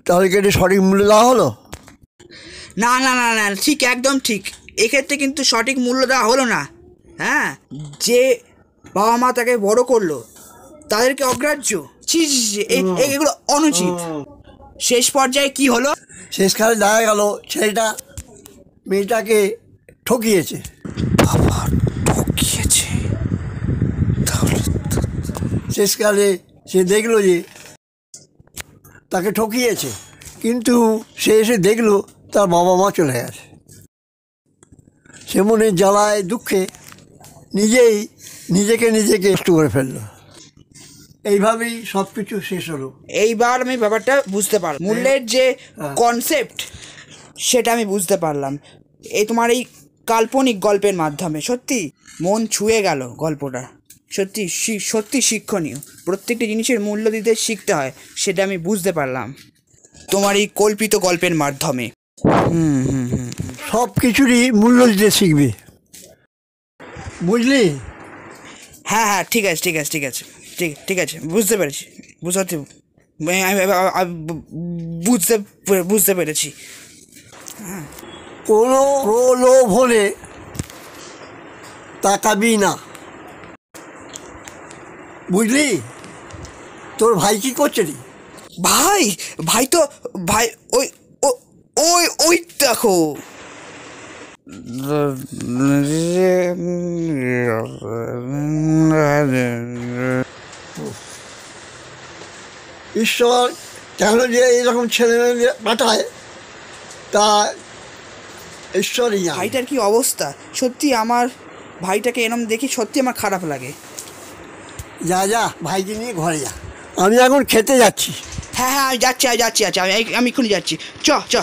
তাহলে কি এটা সঠিক মূল্য দেওয়া হলো? না না না না, ঠিক, একদম ঠিক। এক্ষেত্রে কিন্তু সঠিক মূল্য দেওয়া হলো না। হ্যাঁ, যে বাবা মা তাকে বড় করলো তাদেরকে অগ্রাহ্য, ছি ছি ছি, এগুলো অনুচিত। শেষ পর্যায়ে কি হলো? শেষকালে দেখা গেল ছেলেটা মেয়েটাকে ঠকিয়েছে। বাবা ঠকিয়েছে? তাহলে শেষকালে সে দেখলো যে তাকে ঠকিয়েছে, কিন্তু সে এসে দেখলো তার বাবা মা চলে গেছে। সে মনে জ্বালায় দুঃখে নিজেকে নষ্ট করে ফেললো। এইভাবেই সব কিছু শেষ হলো। এইবার আমি ব্যাপারটা বুঝতে পারলাম, মূল্যের যে কনসেপ্ট সেটা আমি বুঝতে পারলাম তোমার এই কাল্পনিক গল্পের মাধ্যমে। সত্যি মন ছুঁয়ে গেল গল্পটা, সত্যি সত্যি শিক্ষণীয়। প্রত্যেকটি জিনিসের মূল্য দিতে শিখতে হয়, সেটা আমি বুঝতে পারলাম তোমার এই কল্পিত গল্পের মাধ্যমে। সব কিছুরই মূল্য দিতে শিখবে, বুঝলি? হ্যাঁ হ্যাঁ, ঠিক আছে ঠিক আছে ঠিক আছে ঠিক আছে, বুঝতে পেরেছি, বুঝতে পেরেছি। কোনো প্রলোভনে তাকাবি না, বুঝলি? তোর ভাই কি করছে রে? ভাই তো ওই ওই ওই দেখো। ঈশ্বর কেন যে এইরকম ছেলে মেয়ে পাঠায় তা ঈশ্বরই জানে। ভাইটার কি অবস্থা, সত্যি আমার ভাইটাকে এরম দেখি সত্যি আমার খারাপ লাগে। যা ভাইকে নিয়ে ঘরে যা, আমি এখন খেতে যাচ্ছি। হ্যাঁ হ্যাঁ, যাচ্ছি আমি এক্ষুনি যাচ্ছি। চ।